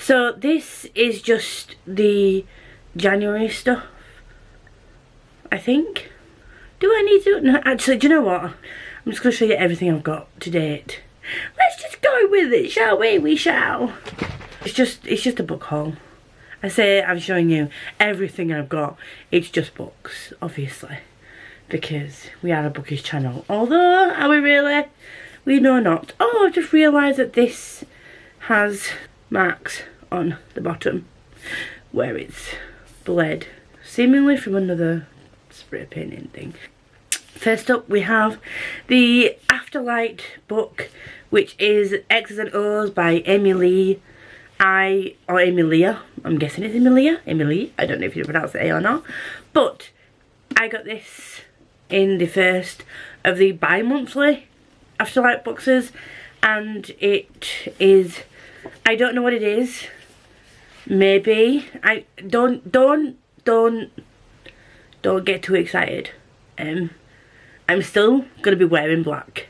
So this is just the January stuff, I think. Do I need to? No, actually, do you know what? I'm just going to show you everything I've got to date. Let's just go with it, shall we? We shall. It's just a book haul. I say I'm showing you everything I've got. It's just books, obviously, because we are a bookish channel. Although, are we really? We know not. Oh, I've just realised that this has marks on the bottom where it's bled, seemingly from another spray painting thing. First up, we have the Afterlight book, which is X's and O's by Emilia. I'm guessing it's Emilia. I don't know if you pronounce the A or not. But I got this in the first of the bi-monthly Afterlight boxes, and it is, I don't know what it is. Maybe I don't get too excited. I'm still gonna be wearing black,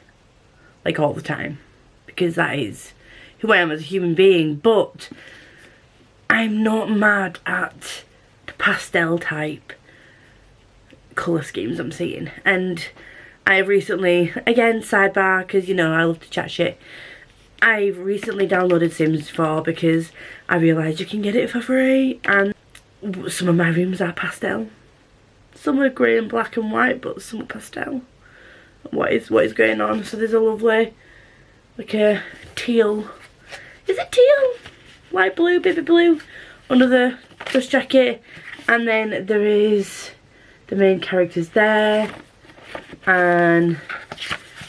like, all the time, because that is who I am as a human being. But I'm not mad at the pastel type colour schemes I'm seeing. And I've recently, again, sidebar, because you know I love to chat shit, I've recently downloaded Sims 4 because I realised you can get it for free, and some of my rooms are pastel. Some are grey and black and white, but some are pastel. What is going on? So there's a lovely, like a teal, is it teal? Light blue, baby blue, under the dust jacket. And then there is the main characters there, and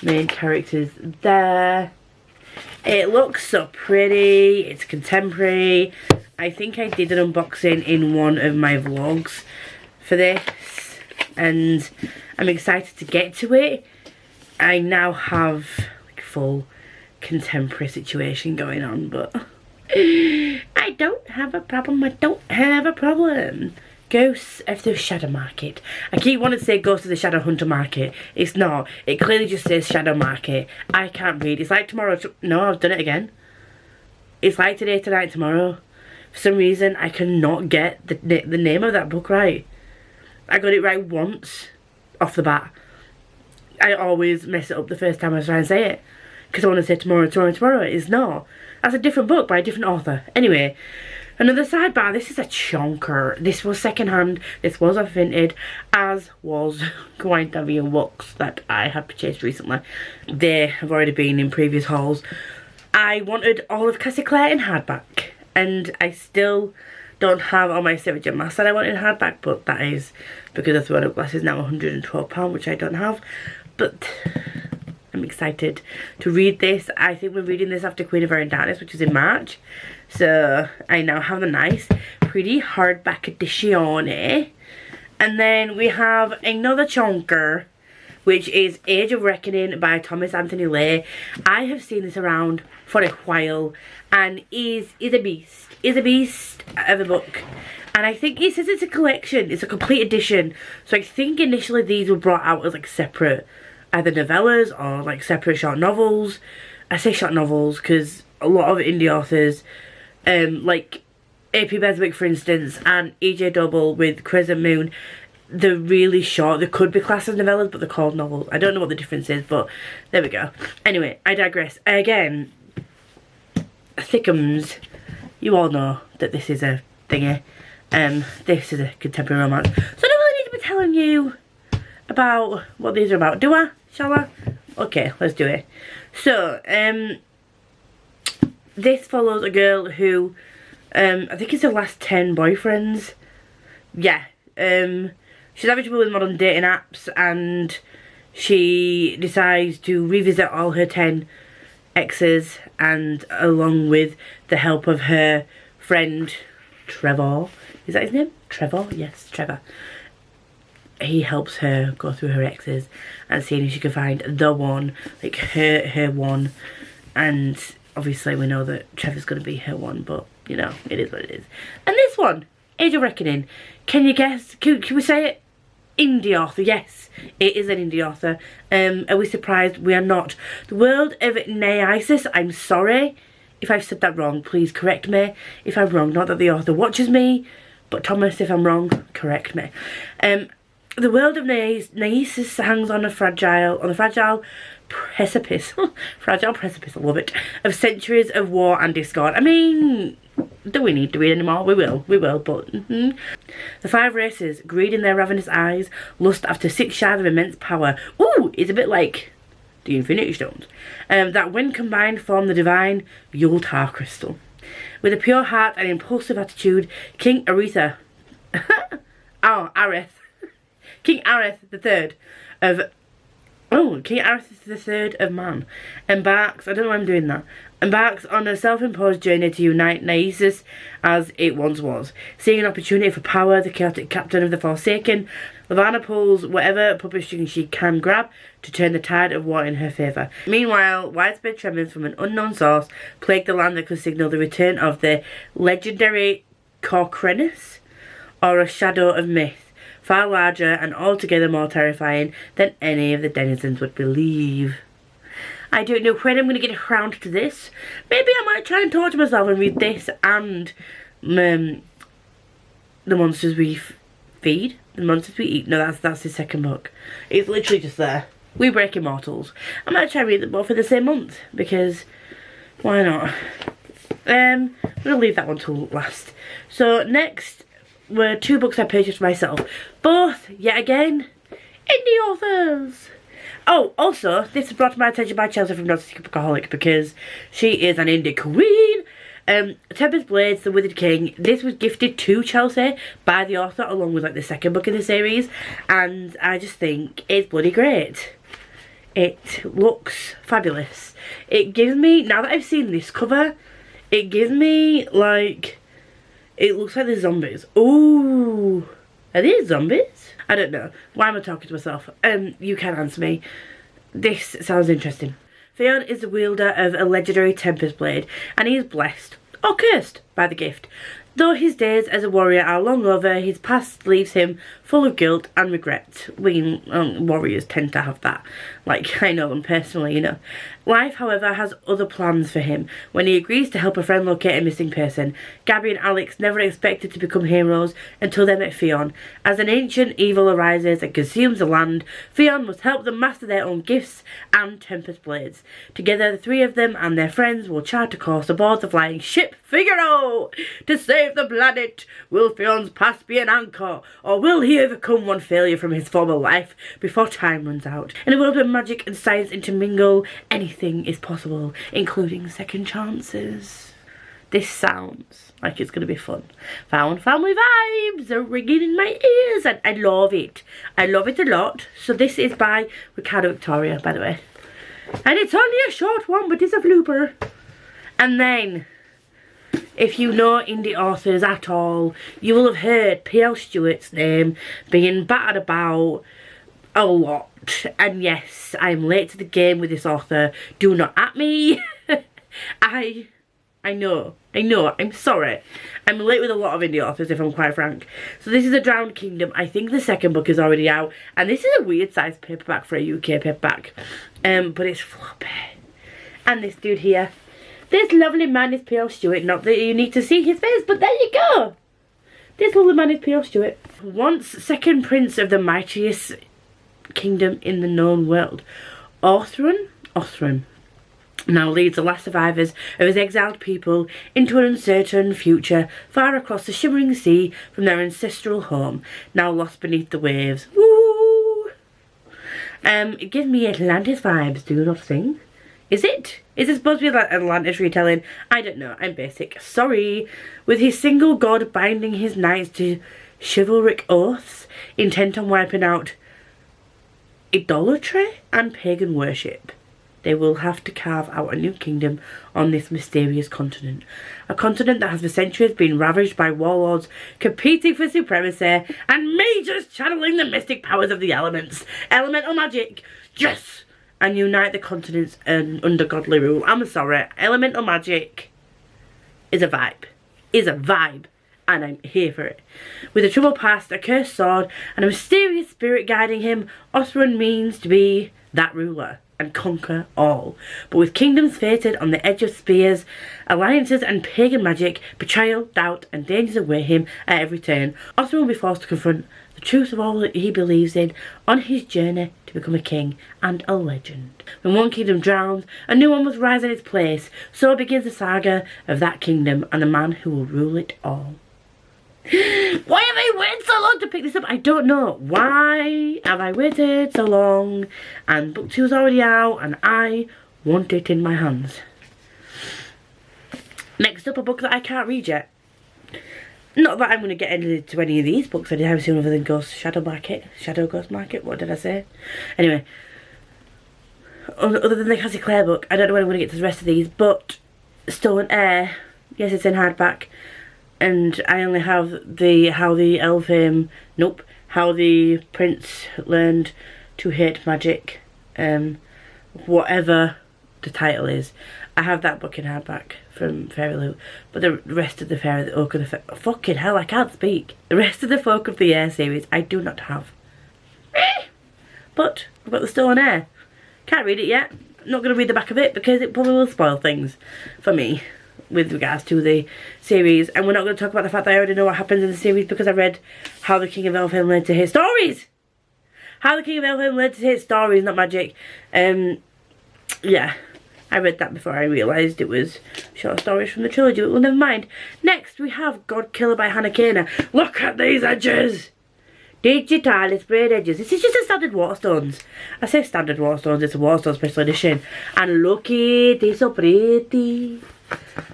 main characters there. It looks so pretty, it's contemporary. I think I did an unboxing in one of my vlogs for this, and I'm excited to get to it. I now have like a full contemporary situation going on, but I don't have a problem. I don't have a problem. Ghosts of the Shadow Market. I keep wanting to say Ghosts of the Shadow Hunter Market. It's not. It clearly just says Shadow Market. I can't read. It's like tomorrow. No, I've done it again. It's like today, tonight, tomorrow. For some reason, I cannot get the name of that book right. I got it right once off the bat. I always mess it up the first time I try and say it, because I want to say tomorrow. It's not. That's a different book by a different author. Anyway, another sidebar. This is a chonker. This was secondhand. This was a vintage, as was quite a few books that I have purchased recently. They have already been in previous hauls. I wanted all of Cassie Clare in hardback, and I still don't have all my Sarah J Maas that I want in hardback, but that is because the Throne of Glass is now £112, which I don't have. But I'm excited to read this. I think we're reading this after Queen of Iron Darkness, which is in March. So I now have a nice, pretty hardback edition. And then we have another chonker, which is Age of Reckoning by Thomas Anthony Leigh. I have seen this around for a while, and is a beast. Is a beast of a book. And I think it says it's a collection. It's a complete edition. So I think initially these were brought out as like separate, either novellas or like separate short novels. I say short novels because a lot of indie authors, like A.P. Beswick for instance, and E.J. Double with Crescent Moon, they're really short. They could be classed as novellas, but they're called novels. I don't know what the difference is, but there we go. Anyway, I digress. Again, Thickums, you all know that this is a thingy. This is a contemporary romance. So I don't really need to be telling you about what these are about, do I? Shall I? Okay, let's do it. So, this follows a girl who, I think it's her last 10 boyfriends. Yeah, she's having trouble with modern dating apps, and she decides to revisit all her 10 exes, and along with the help of her friend Trevor, is that his name? Trevor? Yes, Trevor. He helps her go through her exes and seeing if she can find the one, like her one. And obviously we know that Trevor's going to be her one, but you know, it is what it is. And this one, Age of Reckoning, can you guess, can we say it? Indie author, yes, it is an indie author. Are we surprised? We are not. The World of Naisis, I'm sorry, If I've said that wrong, please correct me. If I'm wrong, not that the author watches me, but Thomas, if I'm wrong, correct me. The world of Naesis hangs on a fragile precipice, fragile precipice, I love it, of centuries of war and discord. I mean, do we need to read anymore? We will, but the 5 races, greed in their ravenous eyes, lust after 6 shards of immense power. Ooh, it's a bit like the Infinity Stones. That when combined form the divine Yultar crystal. With a pure heart and impulsive attitude, King Aretha, King Areth III of Man embarks, I don't know why I'm doing that, embarks on a self-imposed journey to unite Naesis as it once was. Seeing an opportunity for power, the chaotic captain of the Forsaken, Lavanna pulls whatever publishing she can grab to turn the tide of war in her favour. Meanwhile, widespread tremors from an unknown source plague the land that could signal the return of the legendary Corcrenus, or a shadow of myth, far larger and altogether more terrifying than any of the denizens would believe. I don't know when I'm going to get around to this. Maybe I might try and torture myself and read this and The Monsters We Feed. The Monsters We Eat. No, that's his second book. It's literally just there. We Break Immortals. I might try and read them both in the same month, because why not? I'm going to leave that one till last. So next were 2 books I purchased myself. Both, yet again, indie authors. Oh, also, this was brought to my attention by Chelsea from Not a Secret Bookaholic, because she is an indie queen. Tempest Blades, The Withered King. This was gifted to Chelsea by the author, along with like the second book in the series, and I just think it's bloody great. It looks fabulous. It gives me, now that I've seen this cover, it gives me like, it looks like the zombies. Ooh, are these zombies? I don't know. Why am I talking to myself? You can answer me. This sounds interesting. Theon is the wielder of a legendary Tempest Blade, and he is blessed, or cursed, by the gift. Though his days as a warrior are long over, his past leaves him full of guilt and regret. We warriors tend to have that. Like, I know them personally, you know. Life, however, has other plans for him. When he agrees to help a friend locate a missing person, Gabby and Alex never expected to become heroes until they met Theon. As an ancient evil arises and consumes the land, Theon must help them master their own gifts and Tempest Blades. Together, the 3 of them and their friends will chart a course aboard the flying ship Figaro to save the planet. Will Theon's past be an anchor, or will he overcome one failure from his former life before time runs out? In a world where magic and science intermingle, anything is possible, including second chances. This sounds like it's going to be fun. Found family vibes are ringing in my ears, and I love it. I love it a lot. So this is by Ricardo Victoria, by the way. And it's only a short one, but it's a flooper. And then, if you know indie authors at all, you will have heard P.L. Stewart's name being battered about a lot. And yes, I am late to the game with this author. Do not at me. I know, I'm sorry. I'm late with a lot of indie authors, if I'm quite frank. So this is A Drowned Kingdom. I think the second book is already out. And this is a weird sized paperback for a UK paperback. But it's floppy. And this dude here. This lovely man is P.L. Stewart. Not that you need to see his face, but there you go. This lovely man is P.L. Stewart. Once second prince of the mightiest kingdom in the known world, Othran now leads the last survivors of his exiled people into an uncertain future far across the shimmering sea from their ancestral home, now lost beneath the waves. Woo! It gives me Atlantis vibes, do you not think? Is it? Is it supposed to be like Atlantis retelling? I don't know, I'm basic. Sorry. With his single god binding his knights to chivalric oaths, intent on wiping out idolatry and pagan worship, they will have to carve out a new kingdom on this mysterious continent. A continent that has for centuries been ravaged by warlords competing for supremacy and mages channeling the mystic powers of the elements. Elemental magic, yes! And unite the continents under godly rule. I'm sorry, elemental magic is a vibe. And I'm here for it. With a troubled past, a cursed sword, and a mysterious spirit guiding him, Othran means to be that ruler. and conquer all. But with kingdoms fated on the edge of spears, alliances and pagan magic, betrayal, doubt and dangers await him at every turn, Osman will be forced to confront the truth of all that he believes in on his journey to become a king and a legend. When one kingdom drowns, a new one must rise in its place. So begins the saga of that kingdom and the man who will rule it all. Why have I waited so long to pick this up? I don't know. Why have I waited so long? And book 2 is already out and I want it in my hands. Next up, a book that I can't read yet. Not that I'm going to get into any of these books anytime soon other than Shadow Ghost Market, what did I say? Anyway, other than the Cassie Clare book, I don't know when I'm going to get to the rest of these, but Stone Air, yes, it's in hardback, and I only have the How the Prince Learned to Hate Magic, whatever the title is. I have that book in hardback from Fairy Loot, but the rest of the fucking hell, I can't speak. The rest of the Folk of the Air series I do not have. But I've got the Stone Air. Can't read it yet. I'm not going to read the back of it because it probably will spoil things for me with regards to the series. And we're not going to talk about the fact that I already know what happens in the series because I read How the King of Elfhelm Learned to Hate Stories. How the King of Elfhelm Learned to Hate Stories, not magic. Yeah. I read that before I realised it was short stories from the trilogy, but well, never mind. Next, we have God Killer by Hannah Kaner. Look at these edges! Digital sprayed edges. This is just a standard Waterstones. I say standard Waterstones, it's a Waterstone special edition. And look it, it's so pretty.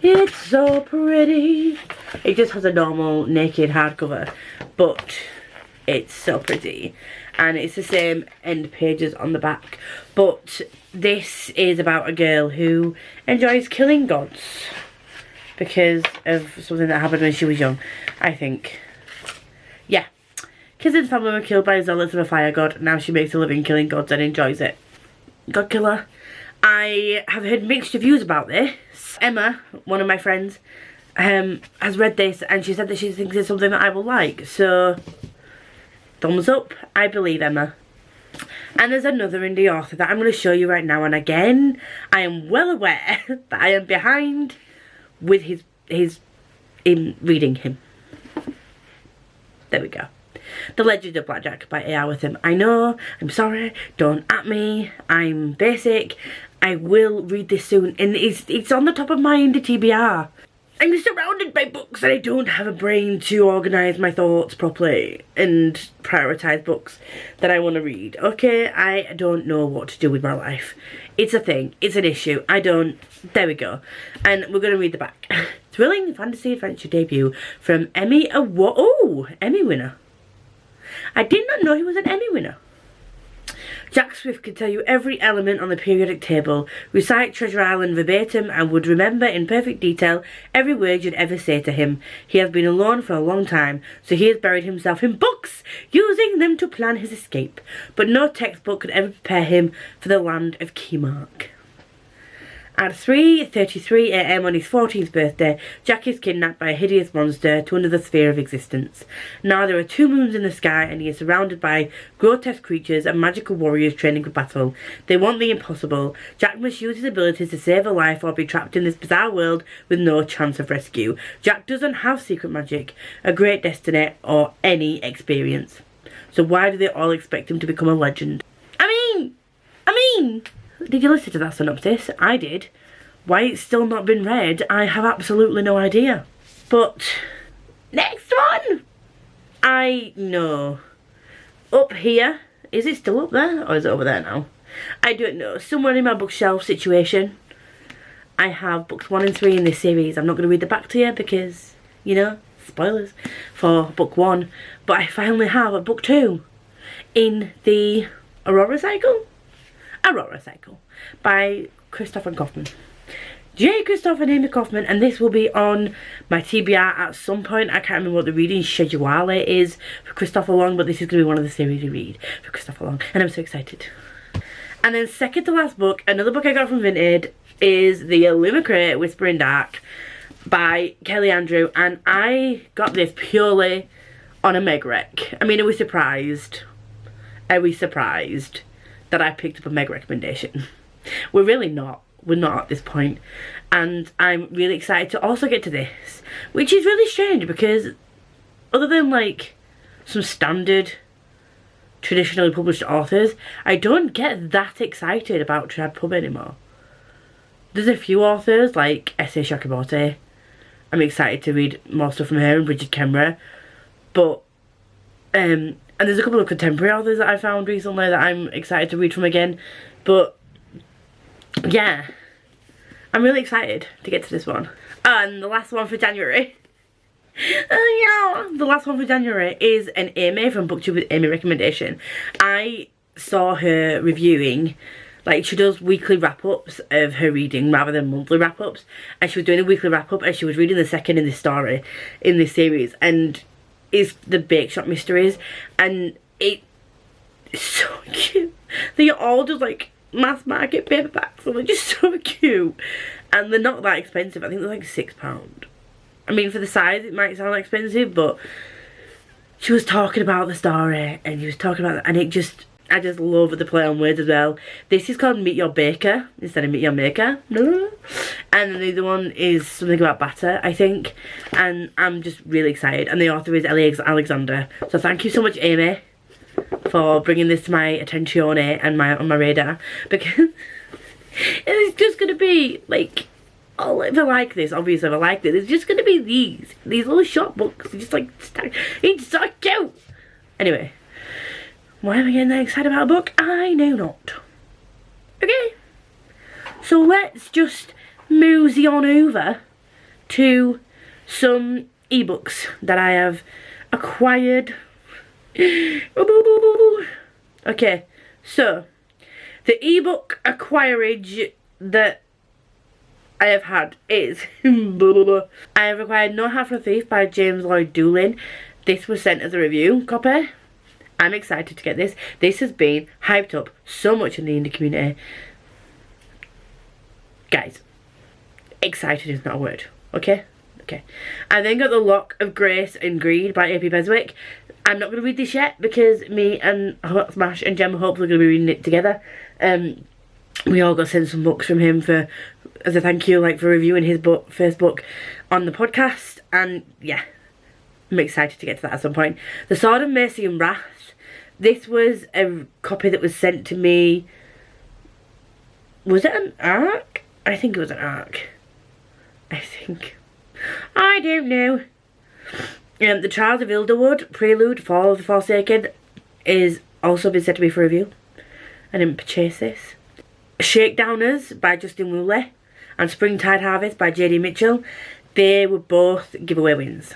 It's so pretty. It just has a normal naked hardcover, but it's so pretty. And it's the same end pages on the back. But this is about a girl who enjoys killing gods because of something that happened when she was young, I think. Yeah. Kizin's family were killed by zealots of a fire god. Now she makes a living killing gods and enjoys it. God Killer. I have heard mixed reviews about this. Emma, one of my friends, has read this and she said that she thinks it's something that I will like. So, thumbs up. I believe Emma. And there's another indie author that I'm going to show you right now. And again, I am well aware that I am behind with in reading him. There we go. The Legend of Blackjack by A.R. Witham. I know, I'm sorry, don't at me, I'm basic. I will read this soon and it's on the top of my indie TBR. I'm surrounded by books and I don't have a brain to organise my thoughts properly and prioritise books that I want to read. Okay, I don't know what to do with my life. It's a thing, it's an issue, there we go. And we're going to read the back. Thrilling fantasy adventure debut from Emmy winner. I did not know he was an Emmy winner. Jack Swift could tell you every element on the periodic table, recite Treasure Island verbatim, and would remember in perfect detail every word you'd ever say to him. He has been alone for a long time, so he has buried himself in books, using them to plan his escape. But no textbook could ever prepare him for the land of Keymark. At 3:33 AM on his 14th birthday, Jack is kidnapped by a hideous monster to another sphere of existence. Now there are 2 moons in the sky and he is surrounded by grotesque creatures and magical warriors training for battle. They want the impossible. Jack must use his abilities to save a life or be trapped in this bizarre world with no chance of rescue. Jack doesn't have secret magic, a great destiny, or any experience. So why do they all expect him to become a legend? I mean... Did you listen to that synopsis? I did. Why it's still not been read, I have absolutely no idea. But, next one! I know. Up here, is it still up there? Or is it over there now? I don't know. Somewhere in my bookshelf situation, I have books 1 and 3 in this series. I'm not going to read the back to you because, you know, spoilers for book 1. But I finally have a book 2 in the Aurora Cycle? Aurora Cycle by Christopher Kaufman. J. Christopher and Amy Kaufman, and this will be on my TBR at some point. I can't remember what the reading schedule is for Christopher Long, but this is going to be one of the series we read for Christopher Long, and I'm so excited. And then second to last book, another book I got from Vinted, is The Illumicrate Whispering Dark by Kelly Andrew, and I got this purely on a Meg rec. I mean, I was surprised that I picked up a Meg recommendation. we're really not. We're not at this point. And I'm really excited to also get to this, which is really strange because other than like some standard traditionally published authors, I don't get that excited about trad pub anymore. There's a few authors like S.A. Chakraborty. I'm excited to read more stuff from her, and Bridget Kemmerer. But and there's a couple of contemporary authors that I found recently that I'm excited to read from again. But yeah, I'm really excited to get to this one. And the last one for January. Yeah, the last one for January is an Amy from Booktube with Amy recommendation. I saw her reviewing, like she does weekly wrap-ups of her reading rather than monthly wrap-ups, and she was doing a weekly wrap-up and she was reading the second in this story, in this series, and it's the Bake Shop Mysteries, and it's so cute. They all just like mass market paperbacks, and they're just so cute, and they're not that expensive. I think they're like £6. I mean, for the size it might sound expensive, but she was talking about the story and she was talking about that, and it just, I just love the play on words as well. This is called Meet Your Baker instead of Meet Your Maker. And then the other one is something about batter, I think, and I'm just really excited, and the author is Ellie Alexander. So thank you so much, Amy, for bringing this to my attention and on my radar, because it's just going to be like, oh, if I like this, obviously if I like this, it's just going to be these little short books, just like, it's so cute. Anyway, why am I getting that excited about a book? I know not. Okay, so let's just mosey on over to some ebooks that I have acquired. Okay, so the ebook acquirage that I have had is I have acquired No Hat for a Thief by James Lloyd Doolin. This was sent as a review copy. I'm excited to get this. This has been hyped up so much in the indie community. Guys, excited is not a word, okay? Okay. I then got The Lock of Grace and Greed by A.P. Beswick. I'm not going to read this yet because me and Hot Smash and Gemma are hopefully going to be reading it together. We all got sent some books from him for, as a thank you, like for reviewing his book, first book on the podcast, and yeah, I'm excited to get to that at some point. The Sword of Mercy and Wrath. This was a copy that was sent to me. Was it an ARC? I think it was an ARC. I think. I don't know. The Trials of Ilderwood, Prelude, Fall of the Forsaken is also been sent to me for review. I didn't purchase this. Shakedowners by Justin Woolley and Springtide Harvest by J.D. Mitchell. They were both giveaway wins,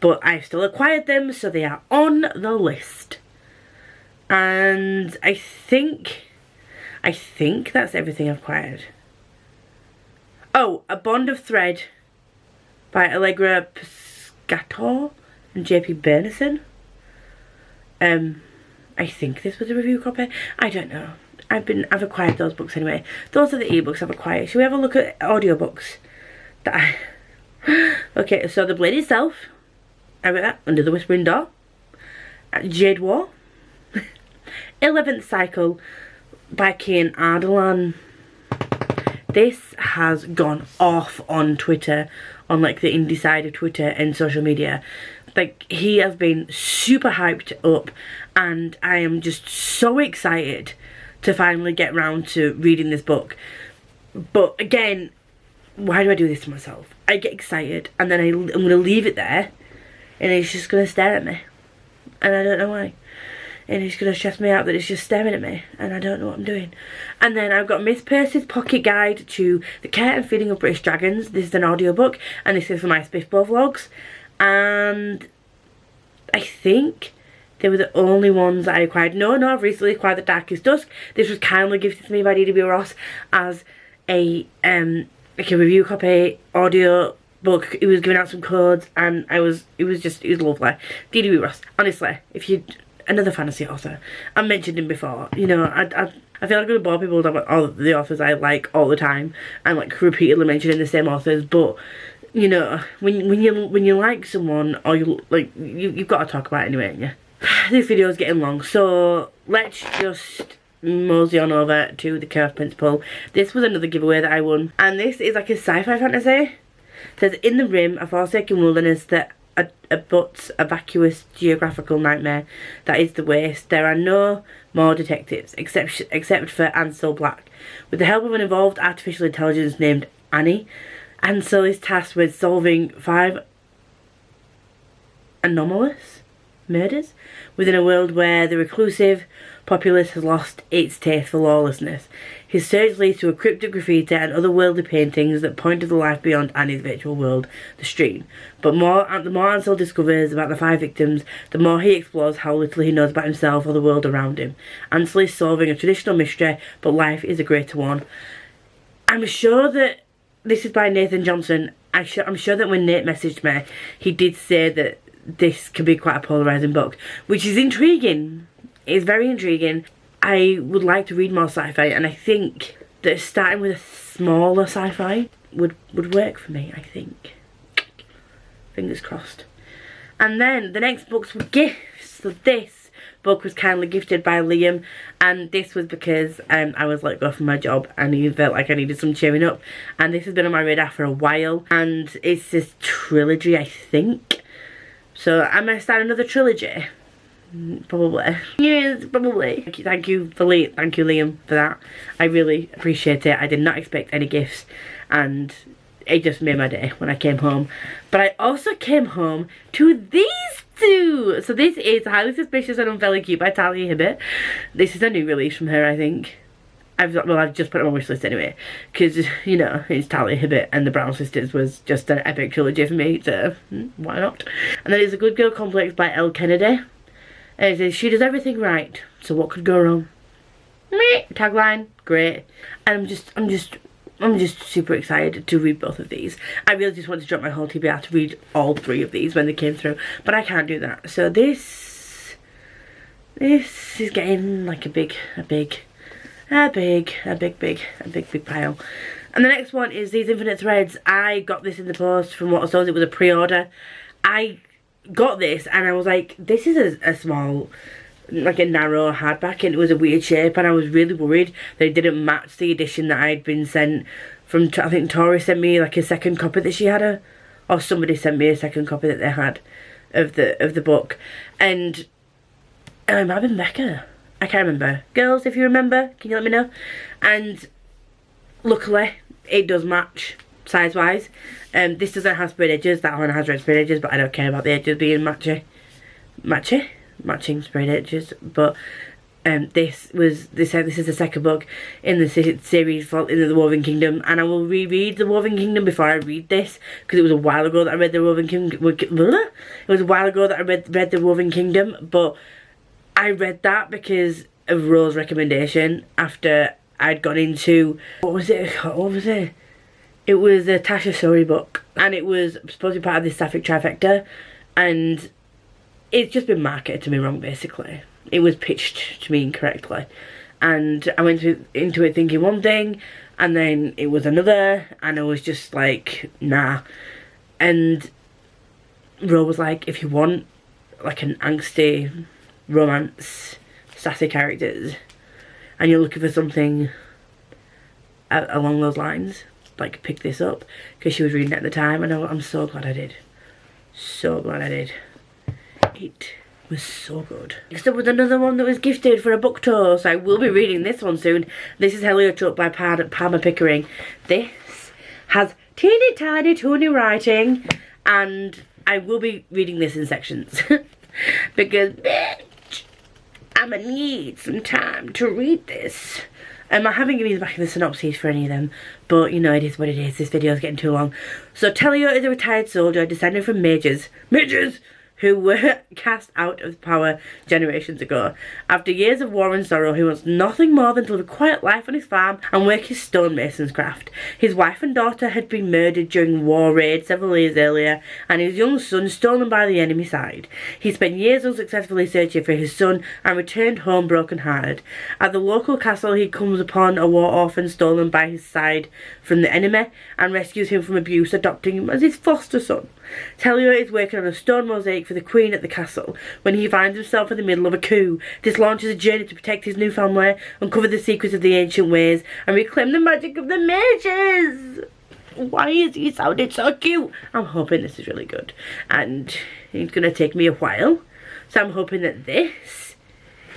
but I've still acquired them, so they are on the list. And I think that's everything I've acquired. Oh, A Bond of Thread by Allegra Piscator and J.P. Bernison. I think this was a review copy. I don't know. I've acquired those books anyway. Those are the ebooks I've acquired. Shall we have a look at audiobooks? Okay, so The Blade Itself. I read that. Under the Whispering Door. Jade War. 11th Cycle by Kian Ardalan. This has gone off on Twitter, on like the indie side of Twitter and social media. Like, he has been super hyped up, and I am just so excited to finally get round to reading this book. But again, why do I do this to myself? I get excited and then I'm going to leave it there, and it's just going to stare at me, and I don't know why. And it's going to stress me out that it's just staring at me, and I don't know what I'm doing. And then I've got Miss Percy's Pocket Guide to the Care and Feeding of British Dragons. This is an audiobook, and this is for my Spiffbo vlogs. And I think they were the only ones that I acquired. No, I've recently acquired The Darkest Dusk. This was kindly gifted to me by D.W. Ross as a like a review copy audio book. It was giving out some codes, and it was lovely. D.W. Ross, honestly, if you another fantasy author. I mentioned him before. You know, I feel like I'm gonna bore people about all the authors I like all the time and like repeatedly mentioning the same authors, but you know, when you like someone, or you've got to talk about it anyway, ain't you? This video is getting long, so let's just mosey on over to the Chaos Principle. This was another giveaway that I won, and this is like a sci-fi fantasy. It says, in the rim, a forsaken wilderness that abuts a vacuous geographical nightmare that is the waste, there are no more detectives except for Ansel Black. With the help of an evolved artificial intelligence named Annie, Ansel is tasked with solving 5 anomalous murders within a world where the reclusive populace has lost its taste for lawlessness. His search leads to a cryptic graffiti and otherworldly paintings that point to the life beyond Annie's virtual world, the stream. But the more Ansel discovers about the 5 victims, the more he explores how little he knows about himself or the world around him. Ansel is solving a traditional mystery, but life is a greater one. I'm sure that this is by Nathan Johnson. I'm sure that when Nate messaged me, he did say that this can be quite a polarising book, which is intriguing. It's very intriguing. I would like to read more sci-fi, and I think that starting with a smaller sci-fi would work for me, I think. Fingers crossed. And then the next books were gifts. So this book was kindly gifted by Liam, and this was because I was let go from my job and he felt like I needed some cheering up. And this has been on my radar for a while, and it's this trilogy, I think. So I might start another trilogy. Probably. Yes, probably. Thank you, Liam, for that. I really appreciate it. I did not expect any gifts, and it just made my day when I came home. But I also came home to these 2. So this is Highly Suspicious and Unfairly Cute by Talia Hibbert. This is a new release from her, I think. I've just put it on my wish list anyway, because, you know, it's Talia Hibbert, and the Brown Sisters was just an epic trilogy for me, so why not? And then it's A Good Girl Complex by Elle Kennedy. And it says, she does everything right, so what could go wrong? Meh. Tagline, great. And I'm just super excited to read both of these. I really just want to drop my whole TBR to read all 3 of these when they came through, but I can't do that. So this is getting like a big pile. And the next one is These Infinite Threads. I got this in the post from what I saw. It was a pre-order. I got this and I was like, this is a small, like a narrow hardback, and it was a weird shape, and I was really worried that it didn't match the edition that I'd been sent from, I think Tori sent me like a second copy that she had, or somebody sent me a second copy that they had of the book. And it might have been Becca, I can't remember. Girls, if you remember, can you let me know? And luckily it does match size wise. This doesn't have sprayed edges. That one has red sprayed edges, but I don't care about the edges being matching sprayed edges. But this is the second book in the series in the Woven Kingdom, and I will reread the Woven Kingdom before I read this, because it was a while ago that I read the Woven Kingdom. It was a while ago that I read the Woven Kingdom, but I read that because of Rose's recommendation after I'd gone into, what was it? It was a Tasha Suri book, and it was supposed to be part of this Sapphic trifecta, and it's just been marketed to me wrong, basically. It was pitched to me incorrectly, and I went into it thinking one thing, and then it was another, and I was just like, nah. And Rose was like, if you want like an angsty romance, sassy characters, and you're looking for something along those lines, like, pick this up, because she was reading it at the time, and I'm so glad I did. So glad I did. It was so good. Next up was another one that was gifted for a book tour, so I will be reading this one soon. This is Heliotrope by Palmer Pickering. This has teeny tiny toony writing, and I will be reading this in sections. Because, bitch, I'ma need some time to read this. I haven't given you the back of the synopsis for any of them, but you know, it is what it is. This video is getting too long. So Telio is a retired soldier descended from mages who were cast out of power generations ago. After years of war and sorrow, he wants nothing more than to live a quiet life on his farm and work his stonemason's craft. His wife and daughter had been murdered during war raid several years earlier, and his young son stolen by the enemy side. He spent years unsuccessfully searching for his son and returned home broken-hearted. At the local castle, he comes upon a war orphan stolen by his side from the enemy and rescues him from abuse, adopting him as his foster son. Telio is working on a stone mosaic for the Queen at the castle when he finds himself in the middle of a coup. This launches a journey to protect his new family, uncover the secrets of the ancient ways, and reclaim the magic of the mages. Why is he sounding so cute? I'm hoping this is really good, and it's going to take me a while, so I'm hoping that this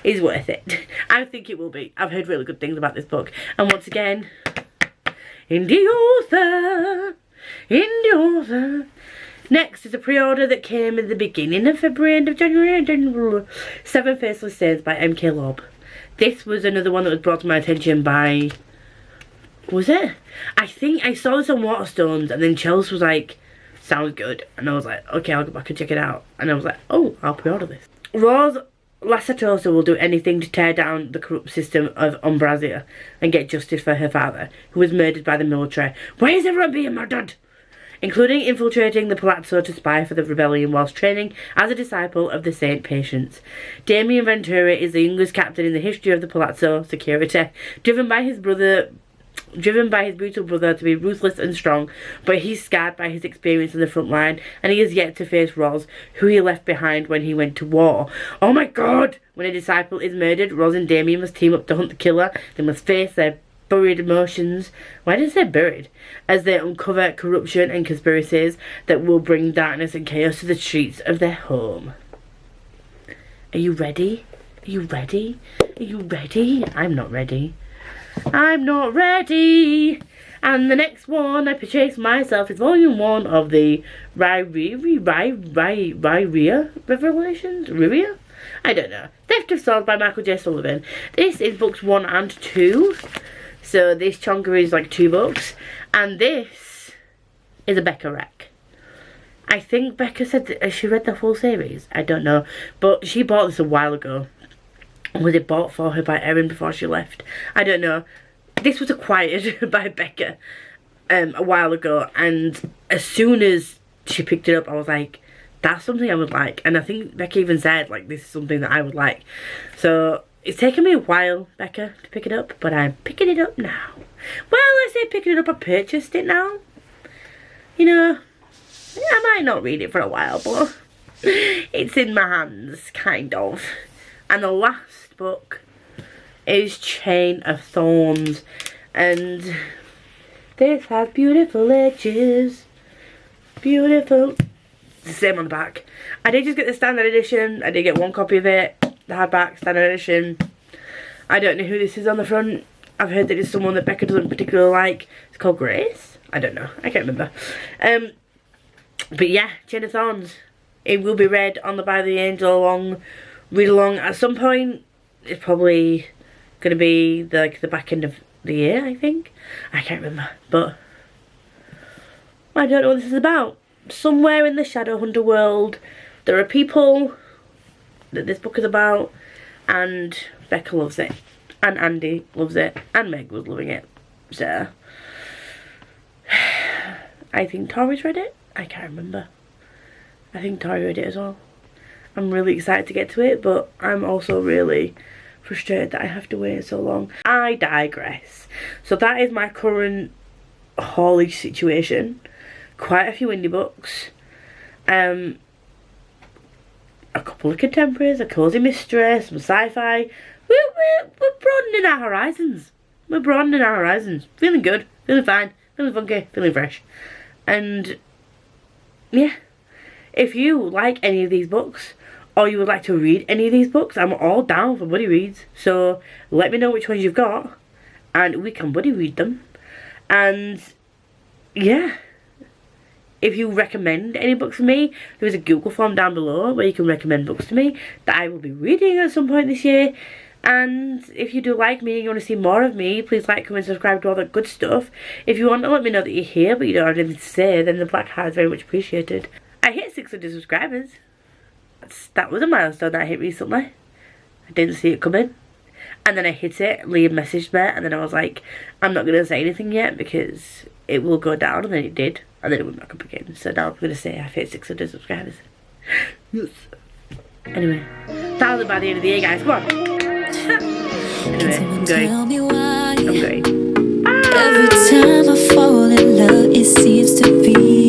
is worth it. I think it will be. I've heard really good things about this book, and once again, indie author. Next is a pre-order that came at the beginning of February, end of January. 7 Faceless Saints by M.K. Lobb. This was another one that was brought to my attention by... Was it? I think I saw this on Waterstones, and then Chelsea was like, sounds good. And I was like, okay, I'll go back and check it out. And I was like, oh, I'll pre-order this. Rose Lasatosa will do anything to tear down the corrupt system of Umbrazia and get justice for her father, who was murdered by the military. Why is everyone being murdered? Including infiltrating the Palazzo to spy for the rebellion whilst training as a disciple of the Saint Patience. Damien Ventura is the youngest captain in the history of the Palazzo security, driven by his brutal brother to be ruthless and strong, but he's scarred by his experience on the front line, and he has yet to face Roz, who he left behind when he went to war. Oh my god! When a disciple is murdered, Roz and Damien must team up to hunt the killer. They must face their buried emotions. Why did I say buried? As they uncover corruption and conspiracies that will bring darkness and chaos to the streets of their home. Are you ready? Are you ready? Are you ready? I'm not ready. I'm not ready. And the next one I purchased myself is volume 1 of the Ryria Revelations? Ryria? I don't know. Theft of Swords by Michael J. Sullivan. This is books 1 and 2. So this chonker is like 2 books. And this is a Becca rec. I think Becca said that she read the full series. I don't know. But she bought this a while ago. Was it bought for her by Erin before she left? I don't know. This was acquired by Becca a while ago, and as soon as she picked it up, I was like, that's something I would like. And I think Becca even said, like, this is something that I would like. So it's taken me a while, Becca, to pick it up, but I'm picking it up now. Well, I say picking it up, I purchased it now. You know, I might not read it for a while, but it's in my hands, kind of. And the last book is Chain of Thorns, and this has beautiful edges. Beautiful. It's the same on the back. I did just get the standard edition. I did get 1 copy of it. The hardback, standard edition. I don't know who this is on the front. I've heard that it's someone that Becca doesn't particularly like. It's called Grace. I don't know. I can't remember. But yeah, Chain of Thorns. It will be read on the By the Angel read along at some point. It's probably going to be the back end of the year, I think. I can't remember, but I don't know what this is about. Somewhere in the Shadowhunter world, there are people that this book is about, and Becca loves it, and Andy loves it, and Meg was loving it. So I think Tori's read it. I can't remember. I think Tori read it as well. I'm really excited to get to it, but I'm also really frustrated that I have to wait so long. I digress. So that is my current haulage situation. Quite a few indie books. A couple of contemporaries, a cozy mystery, some sci-fi. We're broadening our horizons. We're broadening our horizons. Feeling good, feeling fine, feeling funky, feeling fresh. And yeah, if you like any of these books, or you would like to read any of these books, I'm all down for buddy reads. So let me know which ones you've got, and we can buddy read them. And yeah, if you recommend any books for me, there is a Google form down below where you can recommend books to me that I will be reading at some point this year. And if you do like me and you want to see more of me, please like, comment, subscribe to all that good stuff. If you want to let me know that you're here but you don't have anything to say, then the black heart is very much appreciated. I hit 600 subscribers. That was a milestone that I hit recently. I didn't see it coming. And then I hit it, Liam messaged me, and then I was like, I'm not going to say anything yet because it will go down, and then it did. And then it went back up again. So now I'm going to say I've hit 600 subscribers. Yes. Anyway, 1,000 by the end of the year, guys. Come on. Anyway, I'm going. I'm going. Every time I fall in love, it seems to be